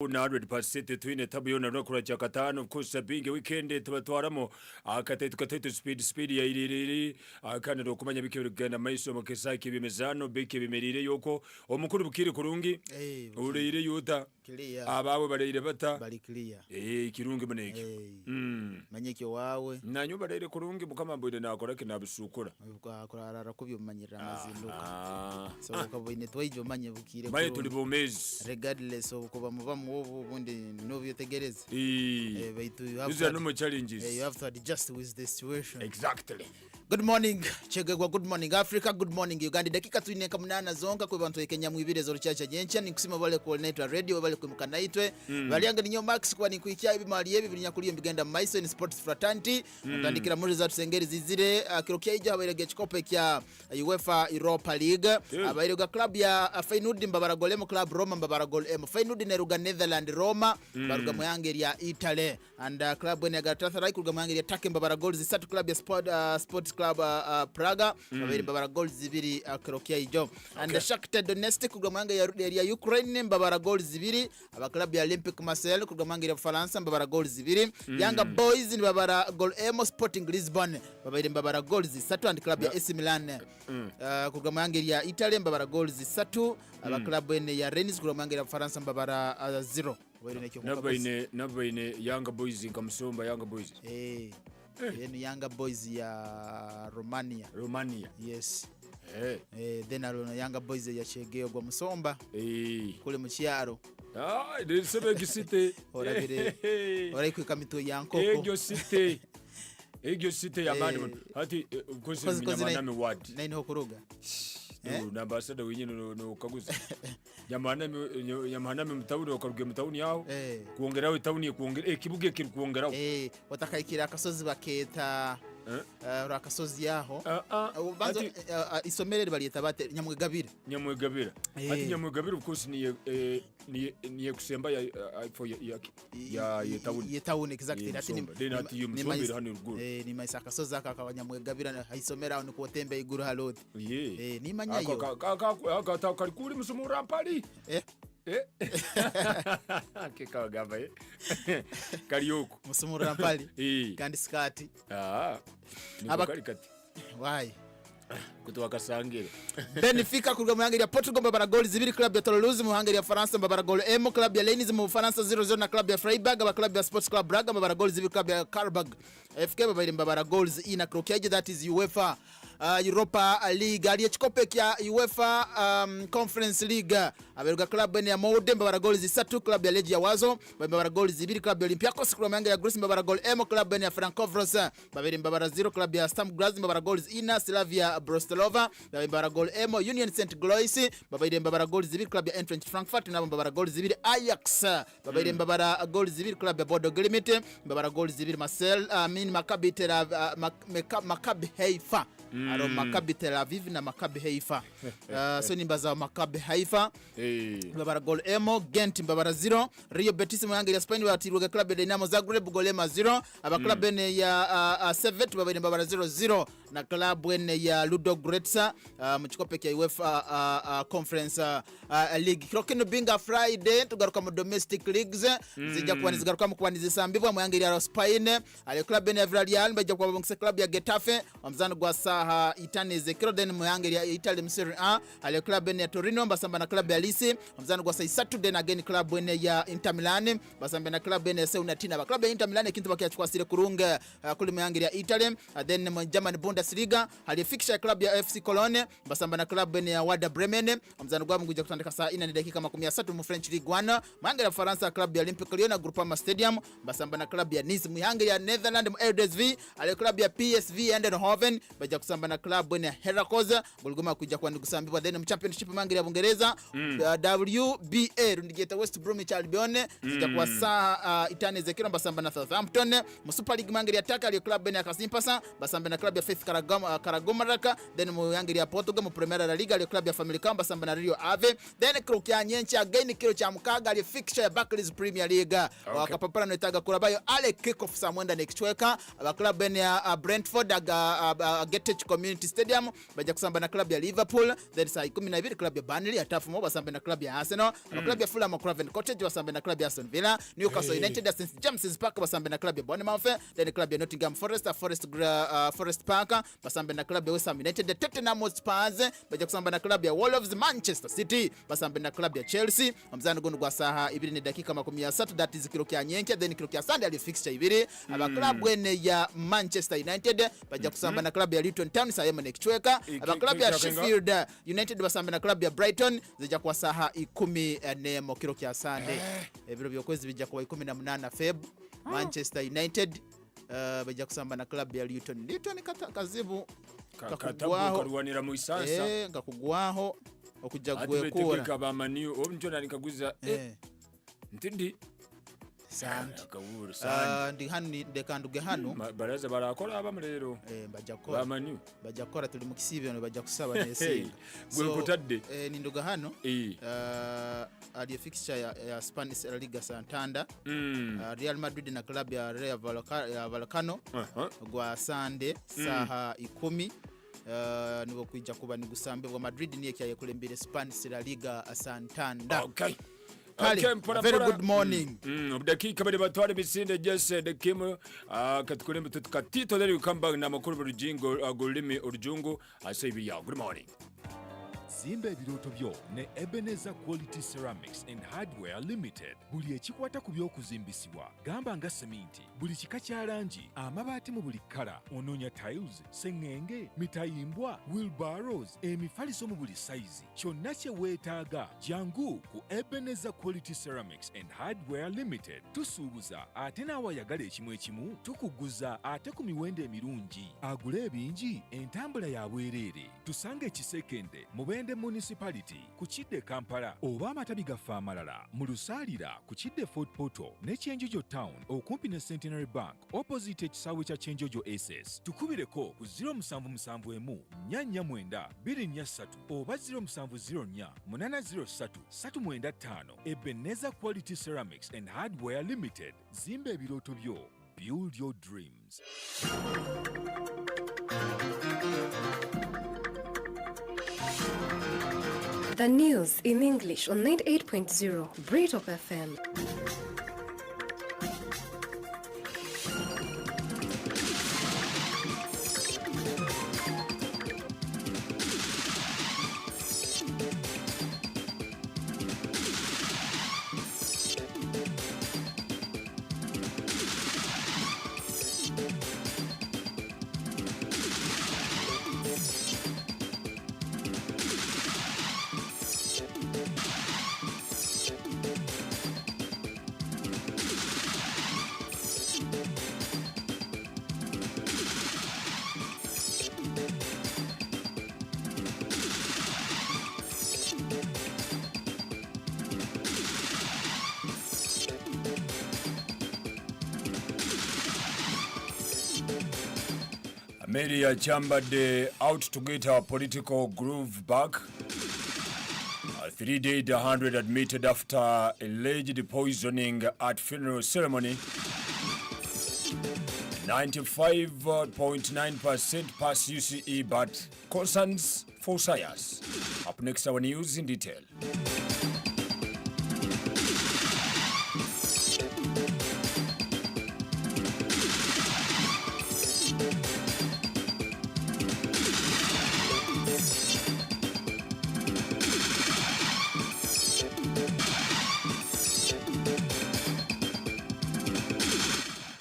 na 100% twine tabiyona no kuracha katano kusa binge weekend tubatwaramo akate tukate speed ya iriri akane dokumanya bike bigana maiso mukesaki bimezano bike bimerire yoko omukuru bukire kurungi urire yuta abawe barire bata bali clear kirungi maneke manyeke wawe nanyo barire kurungi mukama mbwide nakora kinabusukura akora kubyo manyira amazinduka so ukabone twayijo manye bukire baye tuli bomezi regardless of kuba muba mubu bundi no byotegereza baitu you have to adjust with the situation. Exactly. Good morning Chegegwa, good morning Africa, good morning Uganda. Dakika tuineka munana zonga kwa bantu Kenya mwibire zo ruchacha nyencha ni kusima bale coordinator radio bale kumukanaitwe balianga ninyo max kwa ni kuikia ibi mali yebi binyakuliyo mbigenda maiso in sports fraternity mutandikira muri za tusengeri zizire kirokia ija abairege chikope kya UEFA Europa League abairega club ya Feyenoord Mbabaragolemo club Roma Mbabaragolemo Feyenoord neruga Netherlands Roma baruga muyangeri ya Italy and club ene Galatasaray kuruga muyangeri ya Turkey Mbabaragol zisatu club ya Sports Club Praga babiri Mbabaragol zibiri kirokia ijo and Shakhtar Donetsk kuruga muyangeri ya Ukraine Mbabaragol zibiri aba club ya Olympique Marseille kuruga muyangeri ya France Mbabaragol zibiri Yanga Boys Mbabaragol Emo Sporting Lisbon babiri Mbabaragol zisatu and club ya AC Milan kuruga muyangeri ya Italy Mbabaragol zisatu aba club ene ya Rennes kuruga muyangeri ya France Mbabara 0 nabaine Yanga Boys nkamusomba Yanga Boys yenu Yanga Boys ya Romania yes then alona Yanga Boys ya Chegeo gwa musomba kule mu cyaro ndisebe gisite ora kwika mito yankoko egyo site ya bandi hati ukoze minyamaname ward nine ho kuruga n'ambassador wenyine no kaguza yamaname mutawuni okaruge mutawuni yaho kuongeraho itawuni kuongera kibuge kiri kuongeraho watakayikira akasozi baketa rakasozi yaho banzo isomerere bariyeta bate nyamwegabira ati nyamwegabira of course ni kusemba ya yetawuni exactly ati ni musombere hano ruguru ni maisa akasozi aka nyamwegabira haisomera aho niko tembe iguru haloti ni manyayo kari kuri musumura mpali kika gamba kariyoko musumura mpali kandi skati niko kati why kutoka Kasangere Benfica kuruga mu Hungary ya Portugal Mbabaragol zibiri club ya Toulouse mu Hungary ya France Mbabaragol Emo club ya Lens mu France 0-0 na club ya Freiburg aba club ya Sports Club Braga Mbabaragol zibiri club ya Karabag FK babiri Mbabaragol ina Croatia that is UEFA Europa League ali chikope kya UEFA Conference League aberuga club ya Molde Mbabaragol zisatu club ya Legia Wazo Mbabaragol zibiri club ya Olympiacos club ya Greece Mbabaragol Emo club ya Frankfurt babiri Mbabara 0 club ya Stam Graz Mbabaragol ina Slavia Brostolova Mbabaragol Emo Union St. Galois babiri Mbabaragol zibiri club ya Eintracht Frankfurt na Mbabaragol zibiri Ajax babiri Mbabaragol zibiri club ya Bodo Glimt Mbabaragol zibiri Marseille Maccabi Haifa aro Maccabi Tel Aviv na Maccabi Haifa so nimbaza Maccabi Haifa Mbabaragol Emo Gent Mbabara 0 Rio Betis mu Hungary ya Spain batiruga club ya Dinamo Zagreb Golema 0 aba club ene ya Servette babiri Mbabara 0-0 na club ene ya Ludogorets mu chikope kya UEFA Conference League Krokino Binga Friday tugaruka mu domestic leagues zijja kubanizgaruka mu kubanizisambibwa mu Hungary ya Spain ale club ene ya Villarreal bajja kubangisa club ya Getafe omzano gwa saha itaneze Croden mu Hungary ya Italy mu Serie A ale club ene ya Torino basamba na club ya Lecce omzano gwa saha Saturday again club ene ya Inter Milan basamba na club ene ya Seuna club ya Inter Milan kintu bakyachwasire kurunga kuli mu Hungary ya Italy then mu German Bundesliga hali fixture club ya FC Cologne basamba na club ene ya Werder Bremen omzano gwa mguja kutandika saa 4 dakika 30 mu French Ligue 1 Hungary ya France club ya Olympique Lyon na Groupama Stadium basamba na club ya Nice mu Hungary ya Netherlands mu RSV ale club ya PSV Eindhoven baja kusamba na club ene Heracles bulgoma kuja kwa ndigusambibwa then mu championship mu Hungary ya Bungereza WBA rundigeta West Bromwich Albion zija kwa saa itaneze kiro basamba na Southampton mu Super League mu Hungary ya Taka ale club ene ya Kasimpasa basamba na club ya Faith Karagomaraka then mu Hungary ya Portugal mu Premier La Liga ale club ya Family basamba na Rio Ave then Croatia nyencha again kilo cha mukaga ali fixture ya Barclays Premier League wakapapara no itaga kurabayo ale kick off saa mwenda next week aba club ya Brentford aga Getech Community Stadium bajja kusamba na club ya Liverpool, then saa 12 club ya Burnley atafumo basambe na club ya Arsenal, club ya Fulham Craven Cottage basambe na club ya Aston Villa, Newcastle United ya St James's Park basambe na club ya Bournemouth, then club ya Nottingham Forest Forest Park basambe na club ya West Ham United, Tottenham Hotspur bajja kusamba na club ya Wolves, Manchester City basambe na club ya Chelsea. Omuzano guno gwa saha 2 ne dakika 30, that is kilo kya nyenke, then kilo kya Sunday ali fixture ibiri aba club wene ya Manchester United bajja kusamba na club ya Luton Town saa yema nekichweka, aba club ya Sheffield United basambe na club ya Brighton zijja kwa saha 10 mu kilo kya Sunday. Ebiro byokwezi bijja kwa 18 Feb. Manchester United bajja kusamba na club ya Luton kazibu kakugwaho kalwanira mu isansa ngakugwaho okujja gwekura aba manu omjona nikaguza ntindi ndi hano ndekanduge hano baraza barakola abamulero bajja kukora tuli mu kisiibyo bajja kusaba nesi gwekutadde ninduga hano ali fixture ya Spanish La Liga Santander, Real Madrid na club ya Rayo Vallecano gwa Sunday saha 10 nibo kwijja kuba ni gusambe bwa Madrid niye kyaye kulembere Spanish La Liga Santander. Okay. Very good morning. Dakika bade batware bisinde Jesse de Kim katukulembe tutukatito lero kamba na makuru rujingo golimi urujungu asabi ya. Good morning. Zimba ebiroto byo ne Ebenezer Quality Ceramics and Hardware Limited. Buli ekikwata ku by'okuzimbisibwa gamba nga seminti, buli kika kya langi, amabaati mu buli kala, onoonya tiles, sengenge, mitayimbwa, wheelbarrows, emifaliso mu buli size. Kyonna kye weetaaga jangu ku Ebenezer Quality Ceramics and Hardware Limited. Tusuubuza ate n'awayagala ekimu tukuguza ate ku miwendo emirungi. Agula ebingi entambula ya bwereere. Tusange ekisekende Mubende Municipality ku Kidde Kampala oba amatabi gaffe amalala mu Lusaalira ku Kidde Fort Portal ne Kyenjojo Town okumpi ne Centenary Bank opposite ekisaawe kya Kyenjojo SS. Tukubireko ku 0771 449 243 oba 0704 803 395. Ebenezer Quality Ceramics and Hardware Limited. Zimba ebiroto byo. Build your dreams. The news in English on 98.0 Breedtop FM. Media Chambade out to get our political groove back. A 3-day 100 admitted after alleged poisoning at funeral ceremony. 95.9% pass UCE but concerns for science. Up next our news in detail.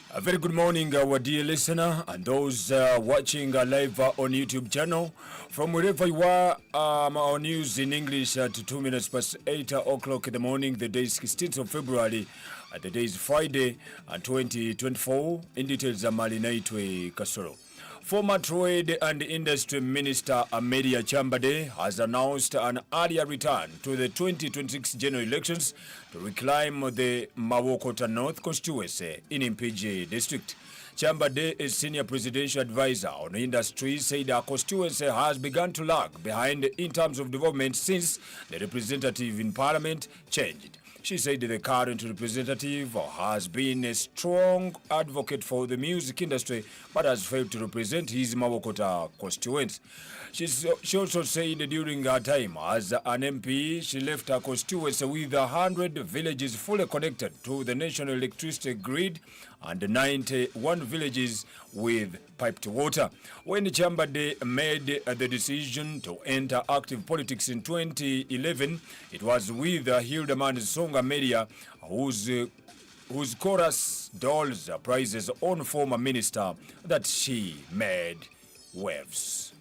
A very good morning, our dear listener, and those watching live on YouTube channel. From wherever you are, our news in English at 2 minutes past 8 o'clock in the morning, the day is 16th of February, the day is Friday, 2024. In details, Amali Naitwe Kasoro. Former Trade and Industry Minister Amelia Chambade has announced an earlier return to the 2026 general elections to reclaim the Mawokota North constituency in Mpigi district. Chambade, a senior presidential advisor on industry, said our constituency has begun to lag behind in terms of development since the representative in parliament changed. She said the current representative has been a strong advocate for the music industry but has failed to represent his Mawokota constituents. She also said during her time as an MP, she left her constituents with 100 villages fully connected to the national electricity grid and 91 villages with piped water. When Chambade made the decision to enter active politics in 2011, it was with Hildeman Songa Media, whose chorus dolls praises on former minister, that she made waves.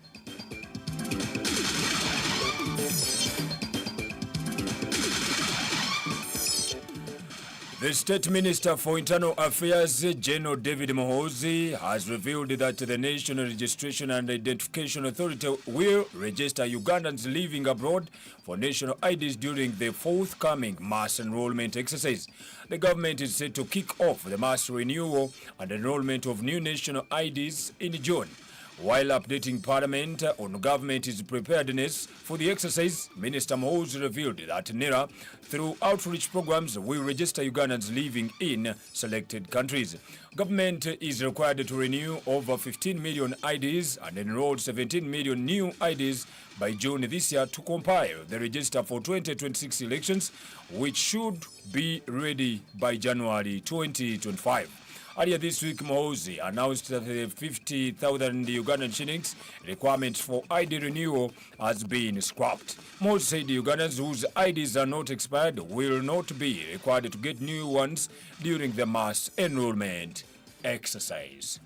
The State Minister for Internal Affairs, General David Mohozi, has revealed that the National Registration and Identification Authority will register Ugandans living abroad for national IDs during the forthcoming mass enrollment exercise. The government is set to kick off the mass renewal and enrollment of new national IDs in June. While updating Parliament on government's preparedness for the exercise, Minister Mohozi revealed that NERA, through outreach programs, will register Ugandans living in selected countries. Government is required to renew over 15 million IDs and enroll 17 million new IDs by June this year to compile the register for 2026 elections, which should be ready by January 2025. Earlier this week, Mohozi announced that the 50,000 Ugandan shillings requirement for ID renewal has been scrapped. Mohozi said Ugandans whose IDs are not expired will not be required to get new ones during the mass enrollment exercise.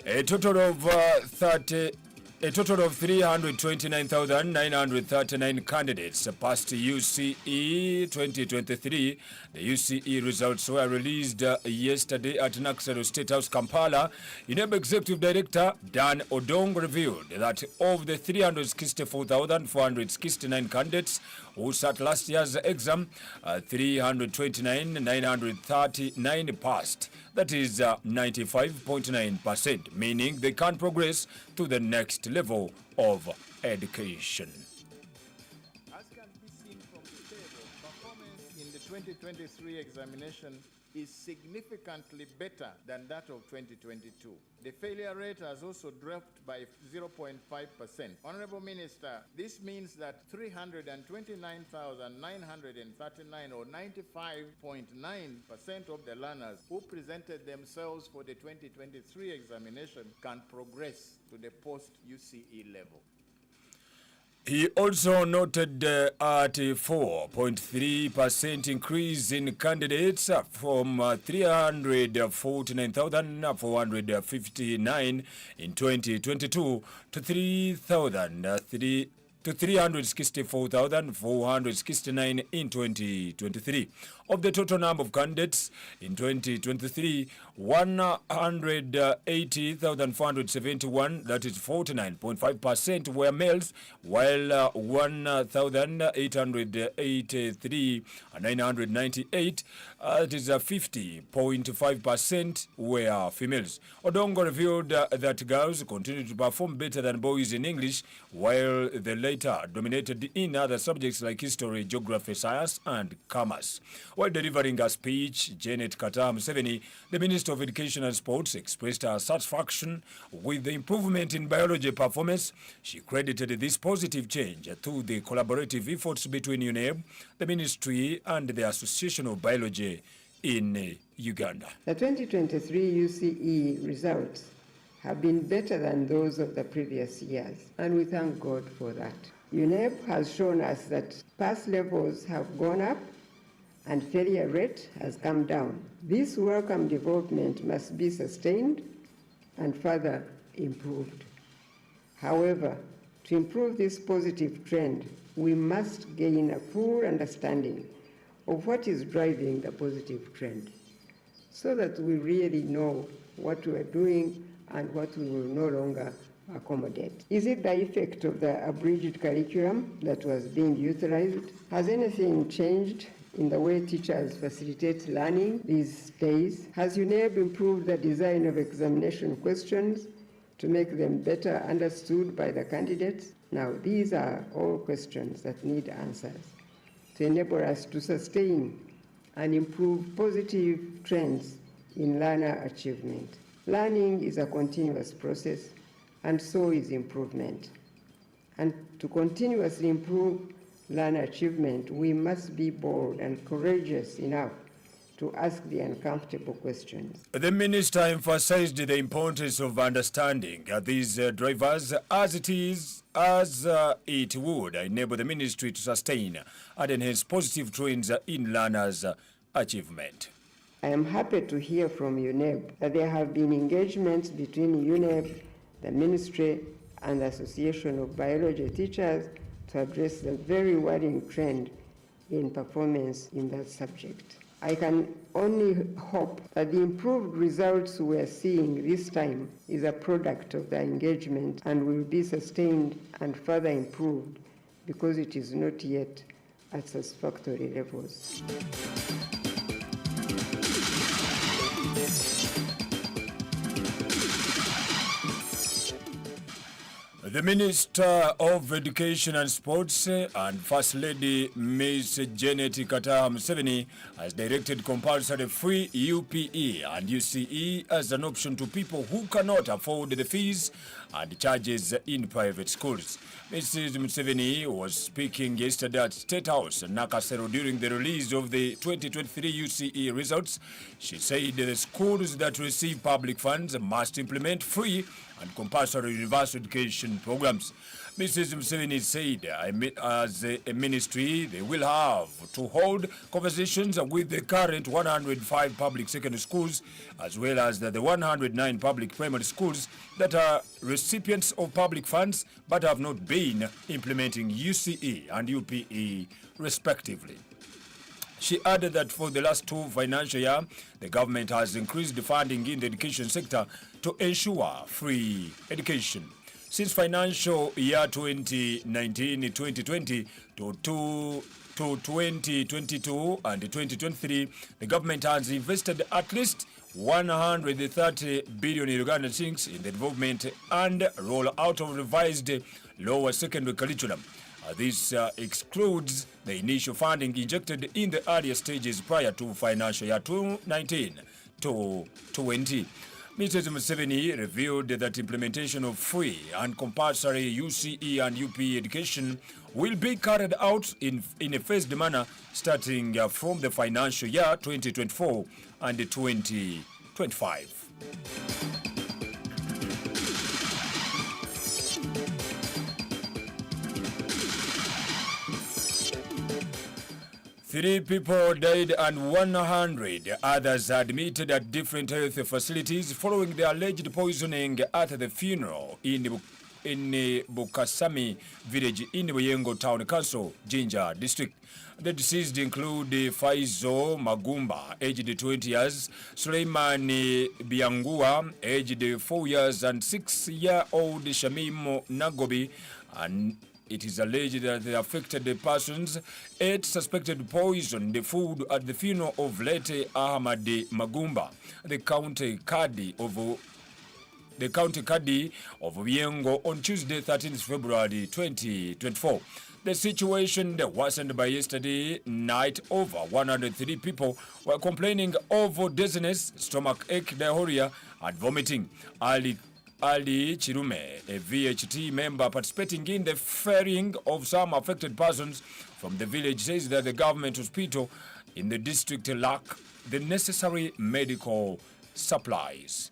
A total of 329,939 candidates passed UCE 2023. The UCE results were released yesterday at Naxaro State House, Kampala. UNEB Executive Director Dan Odong revealed that of the 364,469 candidates who sat last year's exam, 329,939 passed. That is 95.9%, meaning they can progress to the next level of education. As can be seen from the table, performance in the 2023 examination is significantly better than that of 2022. The failure rate has also dropped by 0.5%. Honorable Minister, this means that 329,939 or 95.9% of the learners who presented themselves for the 2023 examination can progress to the post-UCE level. He also noted at 4.3% increase in candidates from 349,459 in 2022 to 364,469 in 2023. Of the total number of candidates in 2023, 180,471, that is 49.5%, were males, while 1,883,998, that is 50.5%, were females. Odongo revealed that girls continue to perform better than boys in English, while the latter dominated in other subjects like history, geography, science, and commerce. While delivering a speech, Janet Katam Museveni, the Minister of Education and Sports, expressed her satisfaction with the improvement in biology performance. She credited this positive change to the collaborative efforts between UNEB, the Ministry, and the Association of Biology in Uganda. The 2023 UCE results have been better than those of the previous years, and we thank God for that. UNEB has shown us that pass levels have gone up and failure rate has come down. This welcome development must be sustained and further improved. However, to improve this positive trend, we must gain a full understanding of what is driving the positive trend so that we really know what we are doing and what we will no longer accommodate. Is it the effect of the abridged curriculum that was being utilized? Has anything changed in the way teachers facilitate learning these days? Has UNEB improved the design of examination questions to make them better understood by the candidates? Now, these are all questions that need answers to enable us to sustain and improve positive trends in learner achievement. Learning is a continuous process, and so is improvement. And to continuously improve learner achievement, we must be bold and courageous enough to ask the uncomfortable questions. The minister emphasized the importance of understanding these drivers as it would enable the ministry to sustain and enhance positive trends in learners' achievement. I am happy to hear from UNEB that there have been engagements between UNEB, the ministry, and the Association of Biology Teachers to address the very worrying trend in performance in that subject. I can only hope that the improved results we are seeing this time is a product of the engagement and will be sustained and further improved because it is not yet at satisfactory levels. The Minister of Education and Sports and First Lady Ms. Janet Kataha Museveni has directed compulsory free UPE and UCE as an option to people who cannot afford the fees and charges in private schools. Mrs. Museveni was speaking yesterday at State House, Nakasero, during the release of the 2023 UCE results. She said the schools that receive public funds must implement free and compulsory universal education programs. Mrs. Museveni said as a ministry, they will have to hold conversations with the current 105 public secondary schools as well as the 109 public primary schools that are recipients of public funds but have not been implementing UCE and UPE respectively. She added that for the last 2 financial years, the government has increased the funding in the education sector to ensure free education. Since financial year 2019-2020 to 2022 and 2023, the government has invested at least 130 billion Ugandan shillings in the development and rollout of revised lower secondary curriculum. This excludes the initial funding injected in the earlier stages prior to financial year 2019 to 20. Mrs. Museveni revealed that implementation of free and compulsory UCE and UPE education will be carried out in a phased manner starting from the financial year 2024 and 2025. 3 people died and 100 others admitted at different health facilities following the alleged poisoning at the funeral in Bukasami village in Buyengo Town Council, Jinja District. The deceased include Faizo Magumba, aged 20 years, Suleiman Biangua, aged 4 years, and 6-year-old Shamim Nagobi, and it is alleged that the affected persons ate suspected poison the food at the funeral of late Ahmad Magumba, the county Kadi of Buyengo on Tuesday, 13th February 2024. The situation worsened by yesterday night. Over 103 people were complaining of dizziness, stomach ache, diarrhea, and vomiting. Ali Chirume, a VHT member participating in the ferrying of some affected persons from the village, says that the government hospital in the district lack the necessary medical supplies.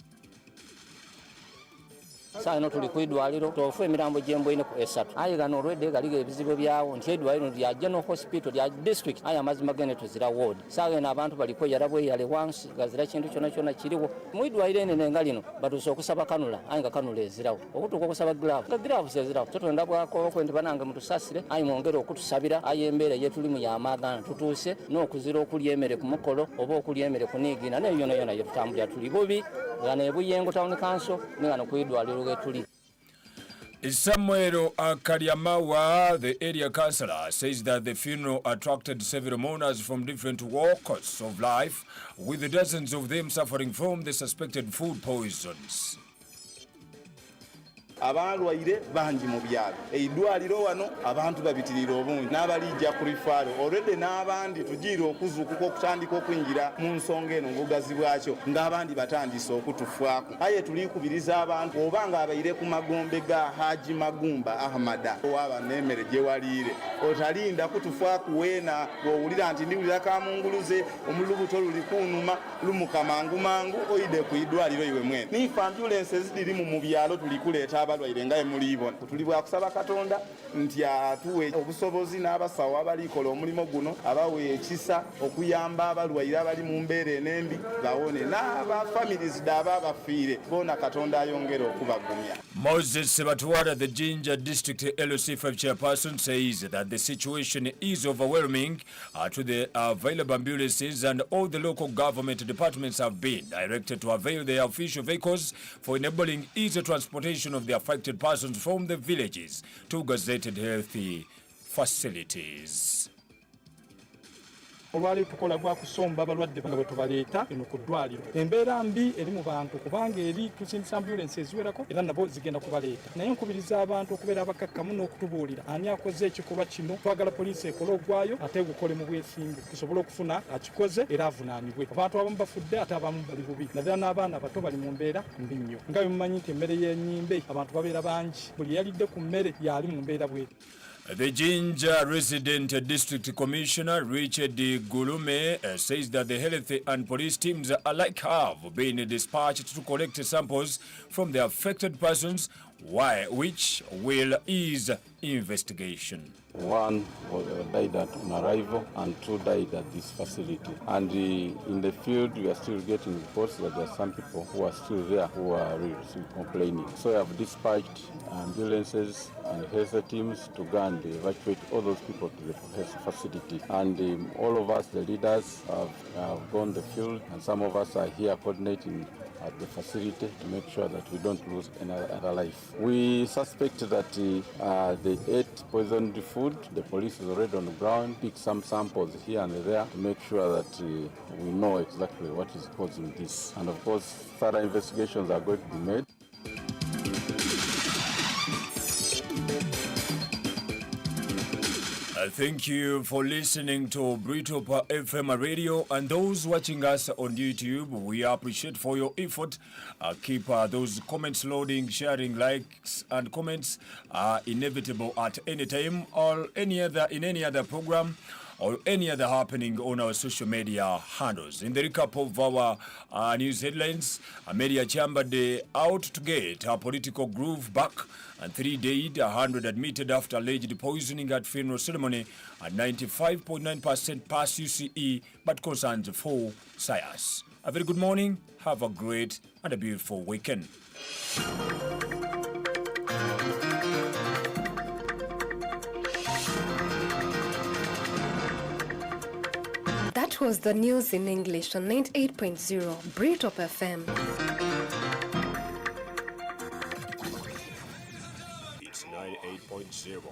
Saino tuli kuidwaliro tofu emirambo jembo ine ku esatu ayiga norwede galiga ebizibu byawo ntedwaliro lya general hospital lya district aya mazima gene tuzira ward sawe na abantu baliko yarabwe yale once gazira kintu kyona kiriwo muidwalire ene ngalino batuso okusaba kanula ayinga kanula ezirawo okutuko okusaba gloves ezirawo totonda bwako okwende bananga mutusasire ayi mwongere okutusabira ayembere yetulimu ya magana tutuse n'okuzira okulyemere ku mukolo oba okulyemere kunigina ne yona yetutambulya tuli bobi gane Buyengo Town Council ngano kuidwaliro getuli. Samuel Karyamawa, the area councillor, says that the funeral attracted several mourners from different walks of life, with dozens of them suffering from the suspected food poisons. Abalwaire bangi mu byalo eidwaliro wano abantu babitirira obungi n'abalijja ku rifaalo already n'abandi tugiira okuzuukuka okutandika okwingira mu nsonga eno ngogazi bwakyo ng'abandi batandise okutufaako aye tulikubiriza abantu oba ng'abaire ku magombe ga Haji Magumba Ahmada owaba n'emmere gye waliire otalinda kutufaako weena bw'owulira nti ndiwulira kamunguluze omulubuto luli kunuma lumuka mangu oyide ku idwaliro iwe mwene nifa ambulances ziri mu byalo tulikuleeta abalwaire nga emuliibona tuli bwa kusaba Katonda nti atuwe obusobozi n'abasawo abalikola omulimu guno abawe ekisa okuyamba abalwaire abali mu mbeera enembi bawone n'aba families daba bafiire bona Katonda ayongera okubagumya. Moses Sebatwara, the Jinja District LOC5 chairperson, says that the situation is overwhelming to the available ambulances, and all the local government departments have been directed to avail their official vehicles for enabling easy transportation of the affected persons from the villages to gazetted healthy facilities. olwali tukola gwa kusomba abalwadde bano bwe tubaleeta eno ku ddwaliro embeera mbi eri mu bantu kubanga eri tusindisa ambulansi eziwerako era nabo zigenda kubaleeta naye nkubiriza abantu okubeera abakakkamu n'okutubuulira ani akoze ekikolwa kino twagala poliisi ekole ogwayo ate gukole mu bwesimbu tusobole okufuna akikoze era avunaanibwe abantu abamu bafudde ate abamu bali bubi naddala n'abaana abato bali mu mbeera mbi nnyo nga bimumanyi nti emmere y'ennyimbe abantu babeera bangi buli yalidde ku mmere yali mu mbeera bweri. The Jinja Resident District Commissioner Richard Gulume says that the health and police teams alike have been dispatched to collect samples from the affected persons, which will ease investigation. One died on arrival and 2 died at this facility. And in the field, we are still getting reports that there are some people who are still there who are still complaining. So we have dispatched ambulances and health teams to go and evacuate all those people to the health facility. And all of us, the leaders, have gone the field, and some of us are here coordinating at the facility to make sure that we don't lose another life. We suspect that they ate poisoned food. The police is already on the ground, pick some samples here and there to make sure that we know exactly what is causing this. And of course, further investigations are going to be made. Thank you for listening to Britop FM Radio, and those watching us on YouTube. We appreciate for your effort. Keep those comments loading, sharing, likes, and comments are inevitable at any time or in any other program or any other happening on our social media handles. In the recap of our news headlines, Media Chamber Day out to get a political groove back, and 3 died, 100 admitted after alleged poisoning at funeral ceremony, and 95.9% pass UCE, but concerns 4 SIAS. A very good morning, have a great and a beautiful weekend. That was the news in English on 98.0 Britop FM. It's 98.0.